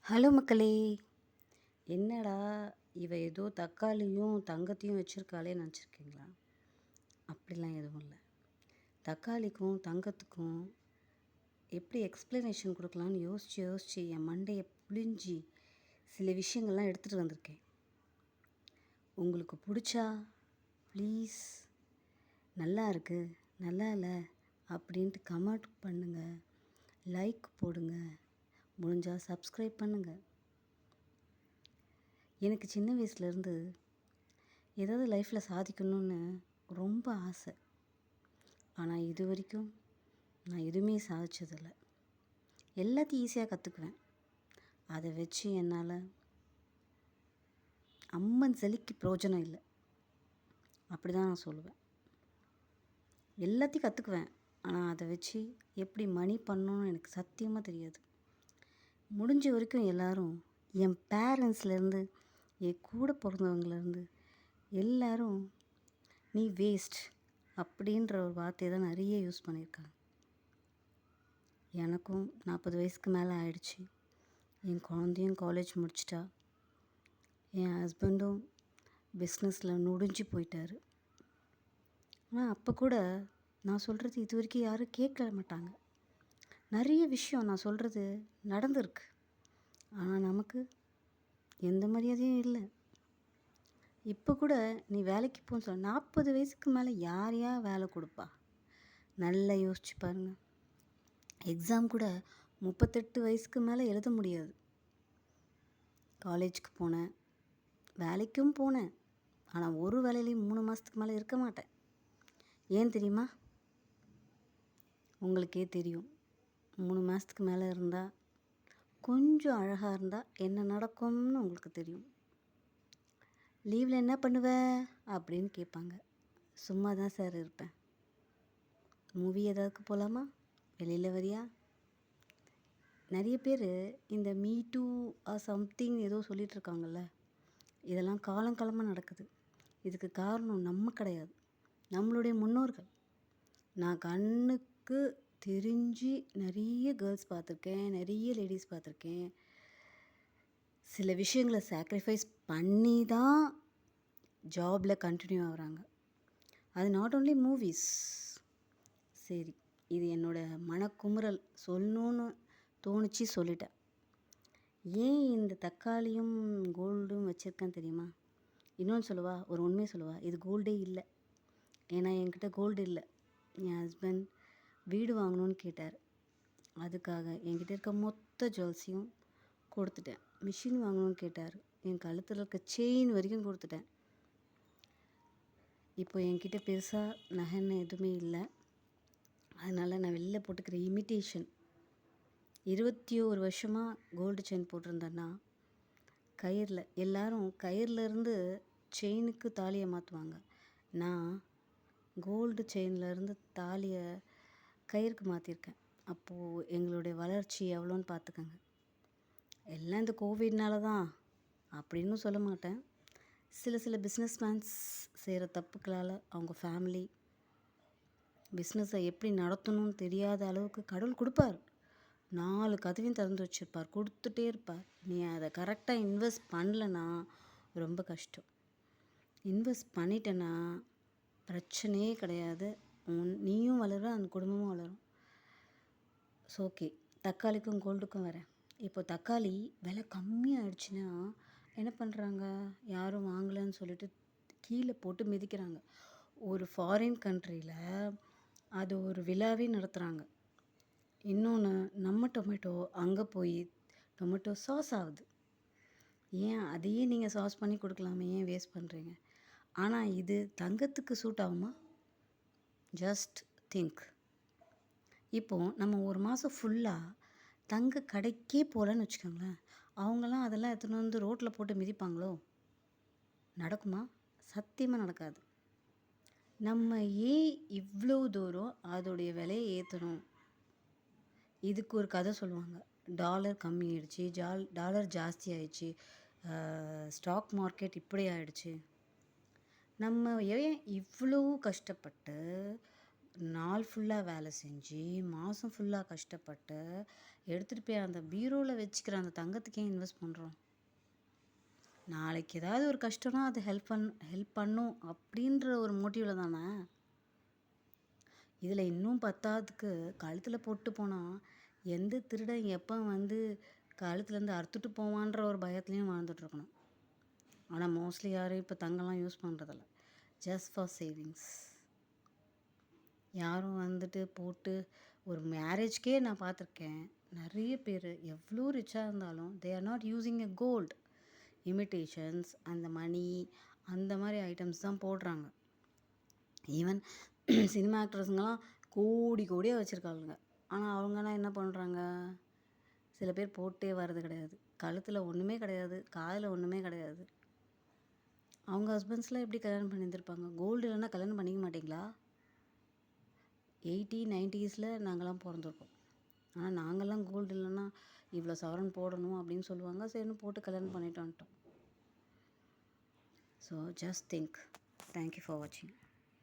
Hello மக்களே! என்னடா இவ ஏதோ தக்காளியும், தங்கத்தையும் வச்சிருக்காளே நெனச்சிருக்கீங்களா? அப்படிலாம் எதுவும் இல்ல. தக்காளிக்கும், தங்கத்துக்கும் எப்படி எக்ஸ்ப்ளனேஷன் குடுக்கலான்னு யோசிச்சு என் மண்டைய புழிஞ்சு சில விஷயங்கள்லாம் எடுத்துட்டு வந்திருக்கேன். உங்களுக்கு புடிச்சா ப்ளீஸ் நல்லா இருக்கு, நல்லா இல்ல அப்படின்ட்டு கமெண்ட் பண்ணுங்க. லைக் போடுங்க. முடிஞ்சா சப்ஸ்கிரைப் பண்ணுங்க. எனக்கு சின்ன வயசுலேருந்து ஏதாவது லைஃப்பில் சாதிக்கணும்னு ரொம்ப ஆசை. ஆனால் இது வரைக்கும் நான் எதுவுமே சாதிச்சதில்ல. எல்லாத்தையும் ஈஸியாக கற்றுக்குவேன். அதை வச்சு என்னால் அம்மன் சிலைக்கு பிரயோஜனம் இல்லை. அப்படி தான் நான் சொல்லுவேன். எல்லாத்தையும் கற்றுக்குவேன். ஆனால் அதை வச்சு எப்படி மணி பண்ணணும்னு எனக்கு சத்தியமாக தெரியாது. முடிஞ்ச வரைக்கும் எல்லோரும் என் பேரண்ட்ஸ்லேருந்து என் கூட பிறந்தவங்கலேருந்து எல்லோரும் நீ வேஸ்ட் அப்படின்ற ஒரு வார்த்தையை தான் நிறைய யூஸ் பண்ணியிருக்காங்க. எனக்கும் 40 வயசுக்கு மேலே ஆயிடுச்சு. என் குழந்தையும் காலேஜ் முடிச்சிட்டா. என் ஹஸ்பண்டும் பிஸ்னஸில் நொடிஞ்சு போயிட்டார். ஆனால் அப்போ கூட நான் சொல்கிறது இது வரைக்கும் யாரும் கேட்க மாட்டாங்க. நிறைய விஷயம் நான் சொல்கிறது நடந்திருக்கு. ஆனால் நமக்கு எந்த மரியாதையும் இல்லை. இப்போ கூட நீ வேலைக்கு போன்னு சொல்ல 40 வயசுக்கு மேலே யார் வேலை கொடுப்பா? நல்லா யோசிச்சு பாருங்கள். எக்ஸாம் கூட 38 வயசுக்கு மேலே எழுத முடியாது. காலேஜுக்கு போனேன், வேலைக்கும் போனேன். ஆனால் ஒரு வேலையிலையும் 3 மாதத்துக்கு மேலே இருக்க மாட்டேன். ஏன் தெரியுமா? உங்களுக்கே தெரியும். 3 மாதத்துக்கு மேலே இருந்தால் கொஞ்சம் அழகாக இருந்தால் என்ன நடக்கும்னு உங்களுக்கு தெரியும். லீவில் என்ன பண்ணுவ அப்படின்னு கேட்பாங்க. சும்மா தான் சார் இருப்பேன். மூவி ஏதாவுக்கு போகலாமா? வெளியில் வரியா? நிறைய பேர் இந்த மீ டூ சம்திங் ஏதோ சொல்லிகிட்ருக்காங்கல்ல, இதெல்லாம் காலங்காலமாக நடக்குது. இதுக்கு காரணம் நம்ம கிடையாது, நம்மளுடைய முன்னோர்கள். நான் கண்ணுக்கு தெரிஞ்சு நிறைய கேர்ள்ஸ் பார்த்துருக்கேன், நிறைய லேடிஸ் பார்த்துருக்கேன். சில விஷயங்களை சாக்ரிஃபைஸ் பண்ணி தான் ஜாபில் கண்டினியூ ஆகுறாங்க. அது நாட் ஓன்லி மூவிஸ். சரி, இது என்னோடய மனக்குமுறல் சொல்லணுன்னு தோணுச்சு, சொல்லிட்டேன். ஏன் இந்த தக்காளியும் கோல்டும் வச்சுருக்கேன் தெரியுமா? இன்னொன்று சொல்லவா? ஒரு உண்மையை சொல்லவா? இது கோல்டே இல்லை. ஏன்னா என்கிட்ட கோல்டு இல்லை. என் ஹஸ்பண்ட் வீடு வாங்கணும்னு கேட்டார். அதுக்காக என்கிட்ட இருக்க மொத்த ஜுவல்ஸையும் கொடுத்துட்டேன். மிஷின் வாங்கணும்னு கேட்டார். என் கழுத்தில் இருக்க செயின் வரைக்கும் கொடுத்துட்டேன். இப்போ என்கிட்ட பெருசாக நகைன்னு எதுவுமே இல்லை. அதனால் நான் வெளில போட்டுக்கிற இமிட்டேஷன் 21 வருஷமாக கோல்டு செயின் போட்டிருந்தேன்னா, கயிறில் எல்லோரும் கயிறுலேருந்து செயினுக்கு தாலியை மாற்றுவாங்க. நான் கோல்டு செயின்லேருந்து தாலியை கயிறுக்கு மாற்றிருக்கேன். அப்போது எங்களுடைய வளர்ச்சி எவ்வளோன்னு பார்த்துக்கங்க. எல்லாம் இந்த கோவிட்னால தான் அப்படின்னு சொல்ல மாட்டேன். சில பிஸ்னஸ்மேன்ஸ் செய்கிற தப்புக்களால் அவங்க ஃபேமிலி பிஸ்னஸை எப்படி நடத்தணும்னு தெரியாத அளவுக்கு கடவுள் கொடுப்பார். 4 கதவையும் திறந்து வச்சுருப்பார், கொடுத்துட்டே இருப்பார். நீ அதை கரெக்டாக இன்வெஸ்ட் பண்ணலன்னா ரொம்ப கஷ்டம். இன்வெஸ்ட் பண்ணிட்டேன்னா பிரச்சனையே கிடையாது. நீயும் வளர, அந்த குடும்பமும் வளரும். ஸோ ஓகே, தக்காளிக்கும் கோல்டுக்கும் வரேன். இப்போ தக்காளி விலை கம்மியாகிடுச்சுன்னா என்ன பண்ணுறாங்க? யாரும் வாங்கலைன்னு சொல்லிட்டு கீழே போட்டு மிதிக்கிறாங்க. ஒரு ஃபாரின் கண்ட்ரியில் அது ஒரு விழாவே நடத்துகிறாங்க. இன்னொன்று, நம்ம டொமேட்டோ அங்கே போய் டொமேட்டோ சாஸ் ஆகுது. ஏன் அதையே நீங்கள் சாஸ் பண்ணி கொடுக்கலாமே, ஏன் வேஸ்ட் பண்ணுறீங்க? ஆனால் இது தங்கத்துக்கு சூட் ஆகுமா? Just think. இப்போது நம்ம ஒரு மாதம் ஃபுல்லாக தங்க கடைக்கே போகலன்னு வச்சுக்கோங்களேன். அவங்களாம் அதெல்லாம் எடுத்துன்னு வந்து ரோட்டில் போட்டு மிதிப்பாங்களோ? நடக்குமா? சத்தியமாக நடக்காது. நம்ம ஏன் இவ்வளோ தூரம் அதோடைய விலையை ஏற்றணும்? இதுக்கு ஒரு கதை சொல்லுவாங்க. டாலர் கம்மி ஆயிடுச்சு, டாலர் ஜாஸ்தி ஆயிடுச்சு, ஸ்டாக் மார்க்கெட் இப்படி ஆயிடுச்சு. நம்ம ஏன் இவ்வளோ கஷ்டப்பட்டு நாள் ஃபுல்லாக வேலை செஞ்சு, மாதம் ஃபுல்லாக கஷ்டப்பட்டு எடுத்துகிட்டு போய் அந்த பீரோவில் வச்சுக்கிற அந்த தங்கத்துக்கே இன்வெஸ்ட் பண்ணுறோம்? நாளைக்கு ஏதாவது ஒரு கஷ்டம்னா அது ஹெல்ப் பண்ணும் அப்படின்ற ஒரு மோட்டிவில் தானே. இதில் இன்னும் பத்தாததுக்கு கழுத்தில் போட்டு போனால் எந்த திருடன் எப்போ கழுத்துலேருந்து அறுத்துட்டு போவான்ற ஒரு பயத்துலேயும் வாழ்ந்துட்டுருக்கணும். ஆனால் மோஸ்ட்லி யாரும் இப்போ தங்கம்லாம் யூஸ் பண்ணுறதில்ல. Just for savings. யாரும் போட்டு ஒரு மேரேஜ்க்கே நான் பார்த்துருக்கேன். நிறைய பேர் எவ்வளோ ரிச்சாக இருந்தாலும் they are not using a gold. Imitations, அந்த மணி, அந்த மாதிரி ஐட்டம்ஸ் தான் போடுறாங்க. ஈவன் சினிமா ஆக்ட்ரஸுங்கெல்லாம் கோடி கோடியாக வச்சுருக்காளுங்க. ஆனால் அவங்கெல்லாம் என்ன பண்ணுறாங்க? சில பேர் போட்டே வர்றது கிடையாது. கழுத்தில் ஒன்றுமே கிடையாது, காதில் ஒன்றுமே கிடையாது. அவங்க ஹஸ்பண்ட்ஸ்லாம் எப்படி கல்யாணம் பண்ணியிருந்திருப்பாங்க? கோல்டு இல்லைன்னா கல்யாணம் பண்ணிக்க மாட்டிங்களா? 80, 90s நாங்கள்லாம் பிறந்திருக்கோம். ஆனால் நாங்கள்லாம் கோல்டு இல்லைன்னா இவ்வளோ சவரன் போடணும் அப்படின்னு சொல்லுவாங்க. சரின்னு போட்டு கல்யாணம் பண்ணிட்டு வந்துட்டோம். So just think. Thank you for வாட்சிங்.